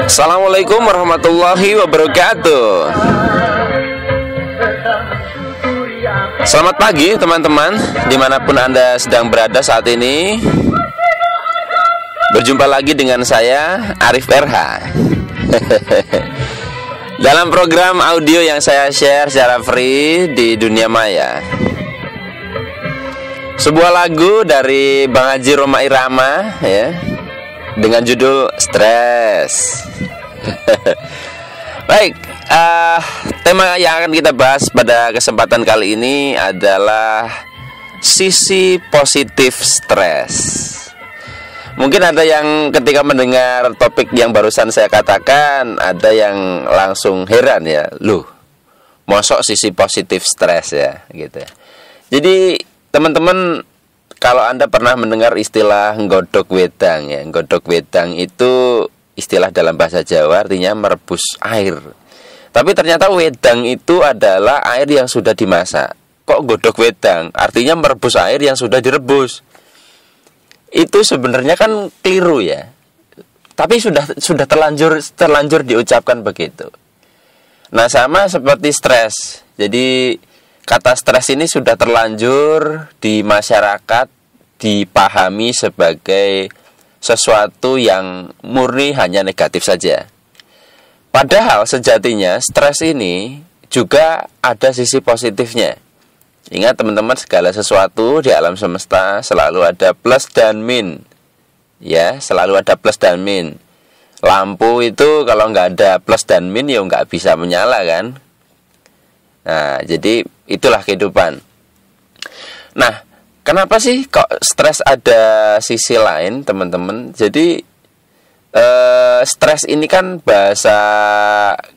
Assalamualaikum warahmatullahi wabarakatuh. Selamat pagi teman-teman, dimanapun Anda sedang berada saat ini. Berjumpa lagi dengan saya, Arif RH, dalam program audio yang saya share secara free di dunia maya. Sebuah lagu dari Bang Haji Rhoma Irama ya, dengan judul Stres. Baik, tema yang akan kita bahas pada kesempatan kali ini adalah sisi positif stres. Mungkin ada yang ketika mendengar topik yang barusan saya katakan, ada yang langsung heran ya, loh, mosok sisi positif stres ya, gitu. Jadi teman-teman, kalau Anda pernah mendengar istilah nggodok wedang ya, nggodok wedang itu istilah dalam bahasa Jawa, artinya merebus air. Tapi ternyata wedang itu adalah air yang sudah dimasak. Kok godok wedang? Artinya merebus air yang sudah direbus. Itu sebenarnya kan keliru ya. Tapi sudah terlanjur diucapkan begitu. Nah, sama seperti stres. Jadi kata stres ini sudah terlanjur di masyarakat dipahami sebagai sesuatu yang murni hanya negatif saja. Padahal sejatinya stres ini juga ada sisi positifnya. Ingat teman-teman, segala sesuatu di alam semesta selalu ada plus dan min. Ya, selalu ada plus dan min. Lampu itu kalau nggak ada plus dan min ya nggak bisa menyala kan. Nah, jadi itulah kehidupan. Nah, kenapa sih kok stres ada sisi lain, teman-teman? Jadi stres ini kan bahasa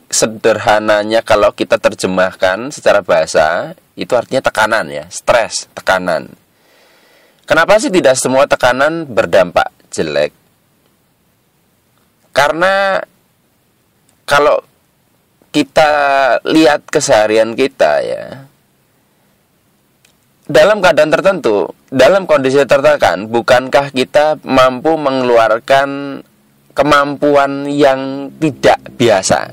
sederhananya kalau kita terjemahkan secara bahasa itu artinya tekanan ya, stres, tekanan. Kenapa sih tidak semua tekanan berdampak jelek? Karena kalau kita lihat keseharian kita ya, dalam keadaan tertentu, dalam kondisi tertekan, bukankah kita mampu mengeluarkan kemampuan yang tidak biasa?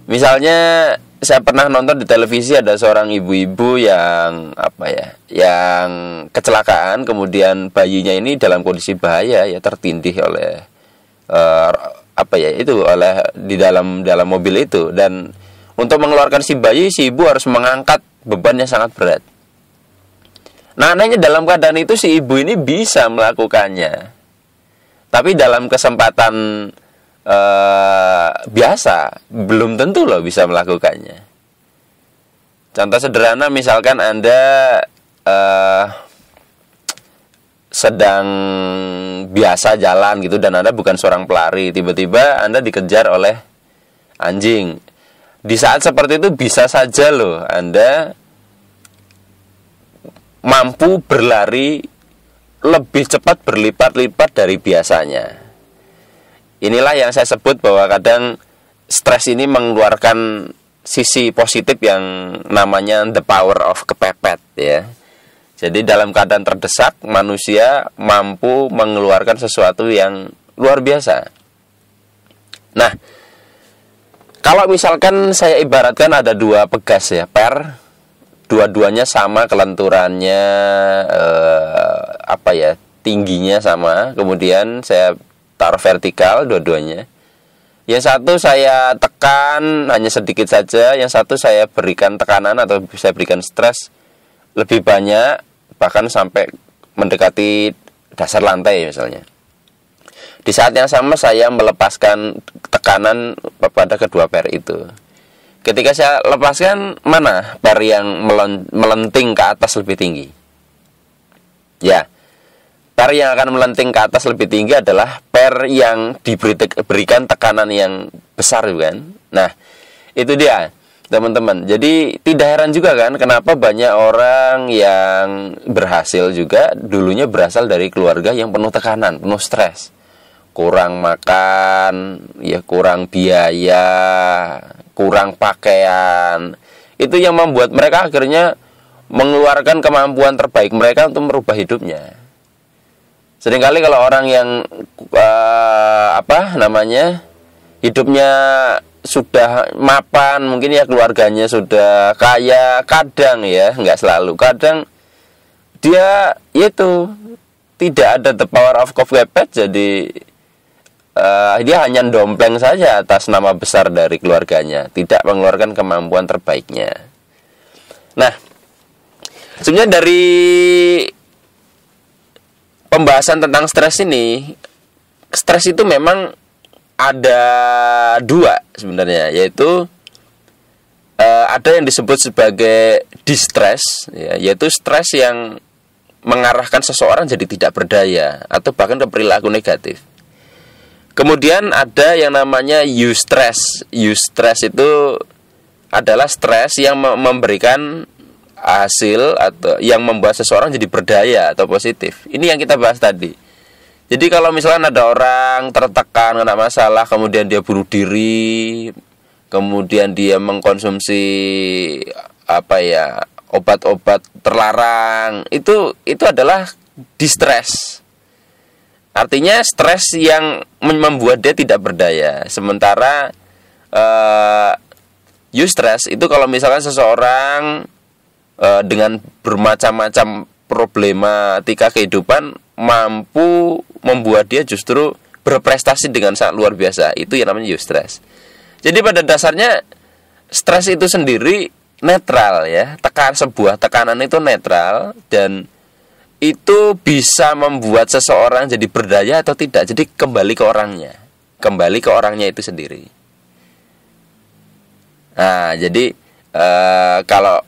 Misalnya saya pernah nonton di televisi, ada seorang ibu-ibu yang yang kecelakaan, kemudian bayinya ini dalam kondisi bahaya ya, tertindih oleh di dalam mobil itu, dan untuk mengeluarkan si bayi, si ibu harus mengangkat beban yang sangat berat. Nah, anehnya dalam keadaan itu si ibu ini bisa melakukannya, tapi dalam kesempatan biasa belum tentu loh bisa melakukannya. Contoh sederhana, misalkan Anda sedang biasa jalan gitu, dan Anda bukan seorang pelari, tiba-tiba Anda dikejar oleh anjing. Di saat seperti itu bisa saja loh Anda mampu berlari lebih cepat berlipat-lipat dari biasanya. Inilah yang saya sebut bahwa kadang stres ini mengeluarkan sisi positif yang namanya the power of kepepet ya. Jadi dalam keadaan terdesak, manusia mampu mengeluarkan sesuatu yang luar biasa. Nah, kalau misalkan saya ibaratkan ada dua pegas ya, dua-duanya sama kelenturannya, tingginya sama, kemudian saya taruh vertikal dua-duanya. Yang satu saya tekan hanya sedikit saja, yang satu saya berikan tekanan atau saya berikan stres lebih banyak, bahkan sampai mendekati dasar lantai misalnya. Di saat yang sama saya melepaskan tekanan pada kedua per itu. Ketika saya lepaskan, mana per yang melenting ke atas lebih tinggi? Ya, per yang akan melenting ke atas lebih tinggi adalah per yang diberikan tekanan yang besar, kan? Nah, itu dia, teman-teman. Jadi tidak heran juga kan kenapa banyak orang yang berhasil juga dulunya berasal dari keluarga yang penuh tekanan, penuh stres. Kurang makan, ya kurang biaya, kurang pakaian. Itu yang membuat mereka akhirnya mengeluarkan kemampuan terbaik mereka untuk merubah hidupnya. Seringkali kalau orang yang hidupnya sudah mapan, mungkin ya keluarganya sudah kaya, kadang ya, nggak selalu, kadang dia itu tidak ada the power of kepepet, jadi dia hanya dompleng saja atas nama besar dari keluarganya, tidak mengeluarkan kemampuan terbaiknya. Nah, sebenarnya dari pembahasan tentang stres ini, stres itu memang ada dua sebenarnya, yaitu ada yang disebut sebagai distress, ya, yaitu stres yang mengarahkan seseorang jadi tidak berdaya atau bahkan ke perilaku negatif. Kemudian ada yang namanya eustress. Eustress itu adalah stres yang memberikan hasil atau yang membuat seseorang jadi berdaya atau positif. Ini yang kita bahas tadi. Jadi kalau misalnya ada orang tertekan, kena masalah, kemudian dia bunuh diri, kemudian dia mengkonsumsi obat-obat terlarang, itu adalah distress. Artinya stres yang membuat dia tidak berdaya. Sementara eustress itu kalau misalkan seseorang dengan bermacam-macam problematika kehidupan mampu membuat dia justru berprestasi dengan sangat luar biasa. Itu yang namanya eustress. Jadi pada dasarnya stres itu sendiri netral ya. Sebuah tekanan itu netral dan itu bisa membuat seseorang jadi berdaya atau tidak. Jadi kembali ke orangnya. Kembali ke orangnya itu sendiri. Nah, jadi kalau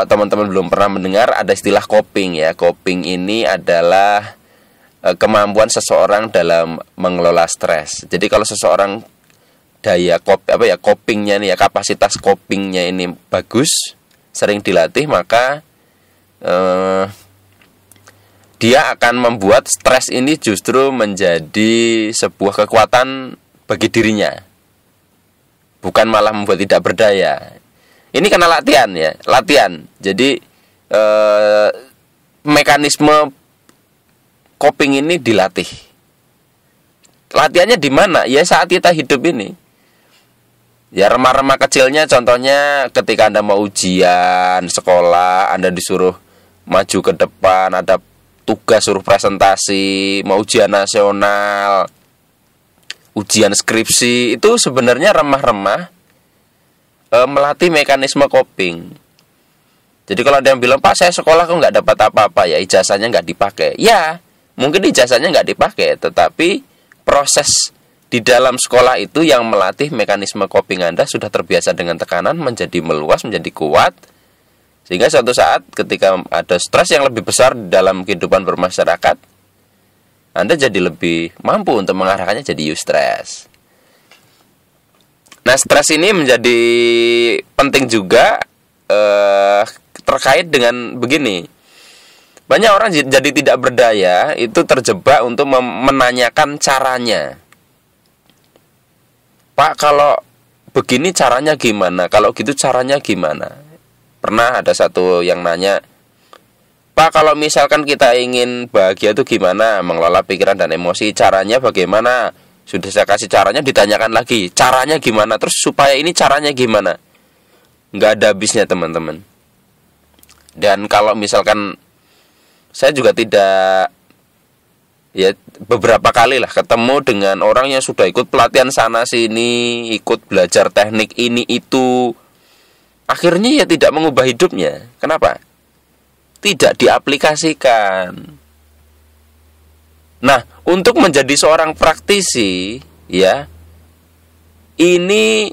teman-teman belum pernah mendengar, ada istilah coping ya. Coping ini adalah kemampuan seseorang dalam mengelola stres. Jadi kalau seseorang copingnya nih ya, kapasitas copingnya ini bagus, sering dilatih, maka dia akan membuat stres ini justru menjadi sebuah kekuatan bagi dirinya, bukan malah membuat tidak berdaya. Ini karena latihan. Jadi mekanisme coping ini dilatih. Latihannya di mana? Ya saat kita hidup ini. Ya remah-remah kecilnya, contohnya ketika Anda mau ujian sekolah, Anda disuruh maju ke depan, ada tugas suruh presentasi, mau ujian nasional, ujian skripsi, itu sebenarnya remah-remah melatih mekanisme coping. Jadi kalau ada yang bilang, Pak saya sekolah kok nggak dapat apa-apa, ya ijazahnya nggak dipakai. Ya mungkin ijazahnya nggak dipakai, tetapi proses di dalam sekolah itu yang melatih mekanisme coping Anda sudah terbiasa dengan tekanan, menjadi meluas, menjadi kuat, sehingga suatu saat ketika ada stres yang lebih besar dalam kehidupan bermasyarakat, Anda jadi lebih mampu untuk mengarahkannya jadi eustress. Nah, stres ini menjadi penting juga terkait dengan begini. Banyak orang jadi tidak berdaya itu terjebak untuk menanyakan caranya. Pak, kalau begini caranya gimana? Kalau gitu caranya gimana? Pernah ada satu yang nanya, Pak, kalau misalkan kita ingin bahagia itu gimana? Mengelola pikiran dan emosi, caranya bagaimana? Sudah saya kasih caranya, ditanyakan lagi, caranya gimana? Terus supaya ini caranya gimana? Nggak ada habisnya teman-teman. Dan kalau misalkan saya juga tidak, ya beberapa kali lah ketemu dengan orang yang sudah ikut pelatihan sana sini, ikut belajar teknik ini itu, akhirnya ya tidak mengubah hidupnya. Kenapa? Tidak diaplikasikan. Nah, untuk menjadi seorang praktisi, ya, ini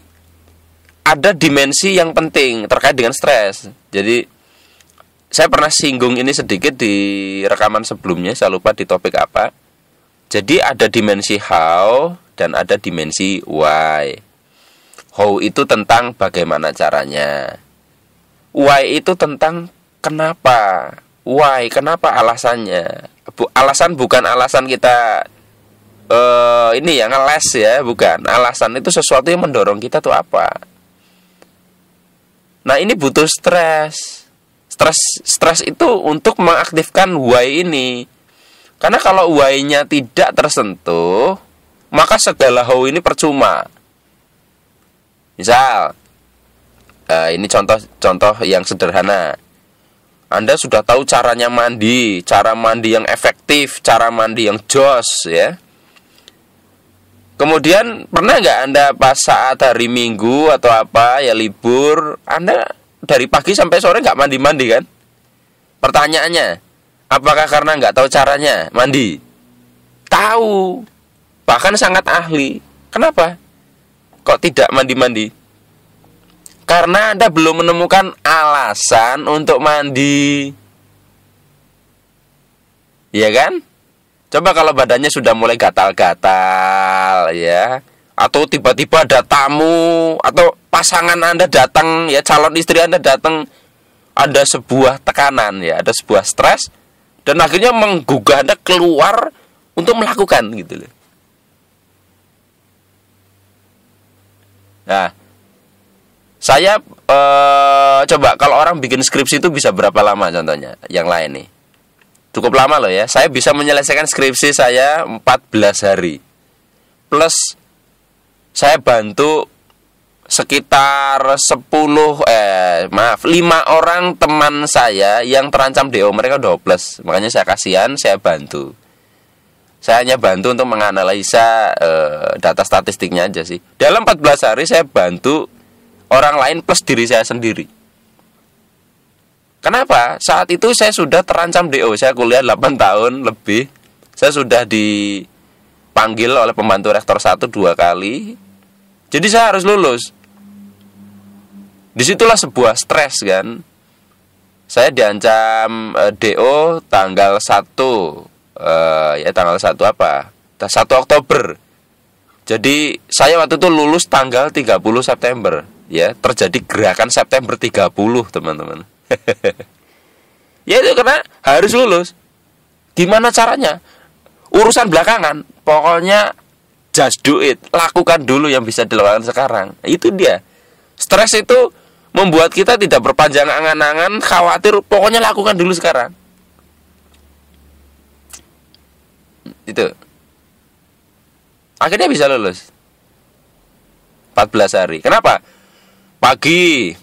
ada dimensi yang penting terkait dengan stres. Jadi, saya pernah singgung ini sedikit di rekaman sebelumnya, saya lupa di topik apa. Jadi, ada dimensi how dan ada dimensi why. How itu tentang bagaimana caranya. Why itu tentang kenapa. Why, kenapa alasannya. Alasan bukan alasan kita ini ya ngeles ya, bukan. Alasan itu sesuatu yang mendorong kita tuh apa. Nah, ini butuh stres. Stres itu untuk mengaktifkan why ini. Karena kalau why-nya tidak tersentuh, maka segala how ini percuma. Misal, ini contoh yang sederhana. Anda sudah tahu caranya mandi, cara mandi yang efektif, cara mandi yang jos, ya. Kemudian pernah nggak Anda pas saat hari Minggu atau apa ya libur, Anda dari pagi sampai sore nggak mandi-mandi kan? Pertanyaannya, apakah karena nggak tahu caranya mandi? Tahu, bahkan sangat ahli. Kenapa? Kok tidak mandi-mandi? Karena Anda belum menemukan alasan untuk mandi. Iya kan? Coba kalau badannya sudah mulai gatal-gatal ya, atau tiba-tiba ada tamu atau pasangan Anda datang ya, calon istri Anda datang, ada sebuah tekanan ya, ada sebuah stres, dan akhirnya menggugah Anda keluar untuk melakukan gitu loh. Nah, saya coba kalau orang bikin skripsi itu bisa berapa lama contohnya? Yang lain nih. Cukup lama loh ya. Saya bisa menyelesaikan skripsi saya 14 hari. Plus saya bantu sekitar 5 orang teman saya yang terancam DO, mereka 12. Makanya saya kasihan, saya bantu. Saya hanya bantu untuk menganalisa data statistiknya aja sih. Dalam 14 hari saya bantu orang lain plus diri saya sendiri. Kenapa? Saat itu saya sudah terancam DO. Saya kuliah 8 tahun lebih. Saya sudah dipanggil oleh pembantu rektor 1-2 kali. Jadi saya harus lulus. Disitulah sebuah stres kan. Saya diancam DO tanggal 1 tanggal 1 apa? 1 Oktober. Jadi saya waktu itu lulus tanggal 30 September. Ya, terjadi gerakan September 30, teman-teman. Ya itu karena harus lulus. Gimana caranya? Urusan belakangan. Pokoknya just do it. Lakukan dulu yang bisa dilakukan sekarang. Itu dia. Stres itu membuat kita tidak berpanjang angan-angan, khawatir. Pokoknya lakukan dulu sekarang. Itu. Akhirnya bisa lulus 14 hari. Kenapa? Pagi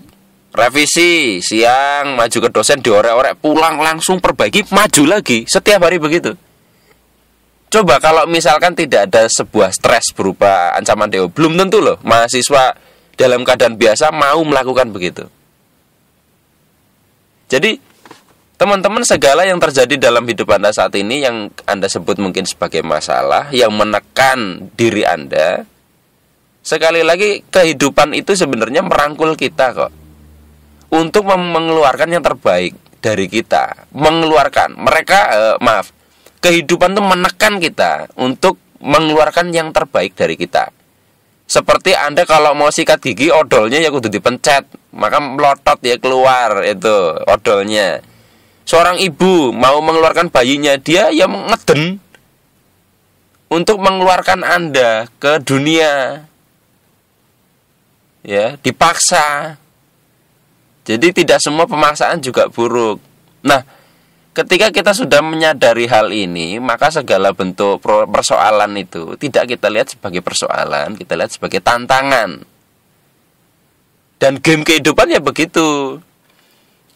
revisi, siang maju ke dosen, diorek-orek, pulang langsung perbaiki, maju lagi. Setiap hari begitu. Coba kalau misalkan tidak ada sebuah stres berupa ancaman DO, belum tentu loh mahasiswa dalam keadaan biasa mau melakukan begitu. Jadi teman-teman, segala yang terjadi dalam hidup Anda saat ini yang Anda sebut mungkin sebagai masalah yang menekan diri Anda, sekali lagi kehidupan itu sebenarnya merangkul kita kok untuk mengeluarkan yang terbaik dari kita. Kehidupan itu menekan kita untuk mengeluarkan yang terbaik dari kita. Seperti Anda kalau mau sikat gigi, odolnya ya kudu dipencet, maka melotot ya keluar itu odolnya. Seorang ibu mau mengeluarkan bayinya, dia ya ngeden untuk mengeluarkan Anda ke dunia. Ya, dipaksa. Jadi tidak semua pemaksaan juga buruk. Nah, ketika kita sudah menyadari hal ini, maka segala bentuk persoalan itu tidak kita lihat sebagai persoalan, kita lihat sebagai tantangan. Dan game kehidupan ya begitu.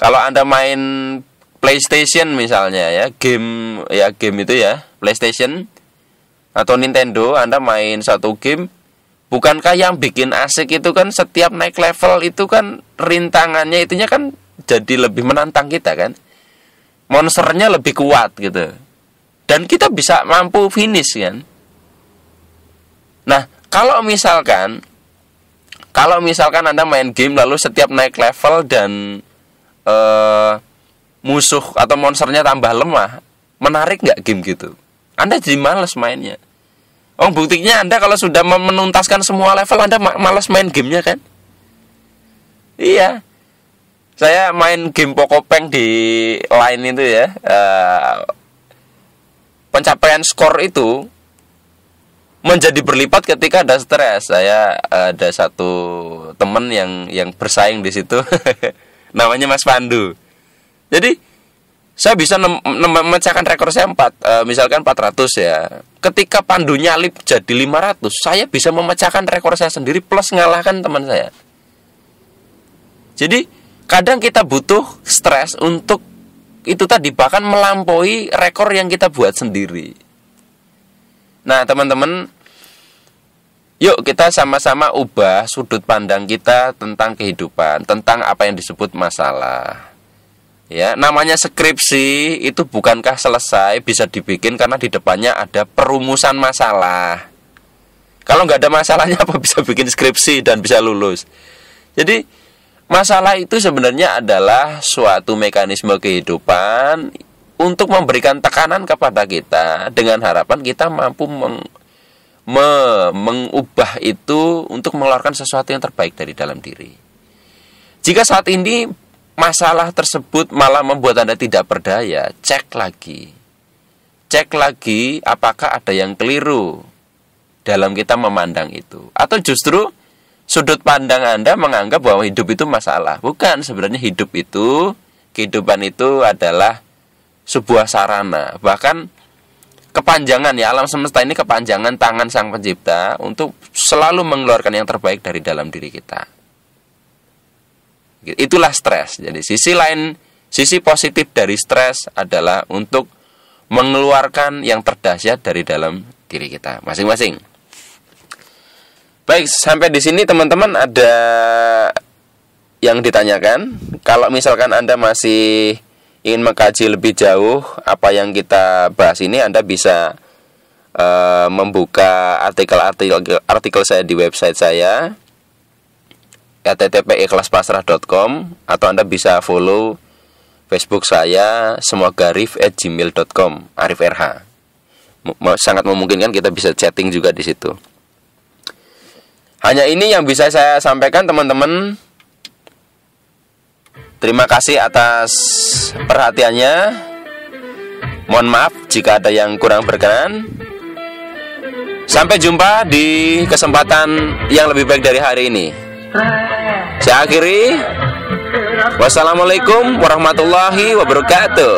Kalau Anda main PlayStation misalnya ya, game itu ya, PlayStation atau Nintendo, Anda main satu game, bukankah yang bikin asik itu kan setiap naik level itu kan rintangannya itunya kan jadi lebih menantang kita kan. Monsternya lebih kuat gitu. Dan kita bisa mampu finish kan. Nah, kalau misalkan Anda main game lalu setiap naik level dan musuh atau monsternya tambah lemah, menarik nggak game gitu? Anda jadi malas mainnya. Oh, buktinya Anda kalau sudah menuntaskan semua level, Anda malas main gamenya kan? Iya. Saya main game Pokopeng di line itu ya. Pencapaian skor itu menjadi berlipat ketika ada stres. Saya ada satu teman yang bersaing di situ. Namanya Mas Pandu. Jadi saya bisa memecahkan rekor saya misalkan 400 ya. Ketika Pandu nyalip jadi 500, saya bisa memecahkan rekor saya sendiri plus ngalahkan teman saya. Jadi kadang kita butuh stres untuk itu tadi, bahkan melampaui rekor yang kita buat sendiri. Nah teman-teman, yuk kita sama-sama ubah sudut pandang kita tentang kehidupan, tentang apa yang disebut masalah. Ya, namanya skripsi itu bukankah selesai bisa dibikin karena di depannya ada perumusan masalah. Kalau nggak ada masalahnya apa bisa bikin skripsi dan bisa lulus? Jadi masalah itu sebenarnya adalah suatu mekanisme kehidupan untuk memberikan tekanan kepada kita dengan harapan kita mampu mengubah itu untuk mengeluarkan sesuatu yang terbaik dari dalam diri. Jika saat ini masalah tersebut malah membuat Anda tidak berdaya, cek lagi apakah ada yang keliru dalam kita memandang itu, atau justru sudut pandang Anda menganggap bahwa hidup itu masalah. Bukan, sebenarnya kehidupan itu adalah sebuah sarana, bahkan kepanjangan ya, alam semesta ini kepanjangan tangan Sang Pencipta untuk selalu mengeluarkan yang terbaik dari dalam diri kita. Itulah stres. Jadi sisi positif dari stres adalah untuk mengeluarkan yang terdahsyat dari dalam diri kita masing-masing. Baik, sampai di sini teman-teman ada yang ditanyakan. Kalau misalkan Anda masih ingin mengkaji lebih jauh apa yang kita bahas ini, Anda bisa membuka artikel saya di website saya http://ikhlaspasrah.com, atau Anda bisa follow Facebook saya semogarif@gmail.com, Arif RH. Sangat memungkinkan kita bisa chatting juga di situ. Hanya ini yang bisa saya sampaikan teman-teman. Terima kasih atas perhatiannya. Mohon maaf jika ada yang kurang berkenan. Sampai jumpa di kesempatan yang lebih baik dari hari ini. Saya akhiri. Wassalamualaikum warahmatullahi wabarakatuh.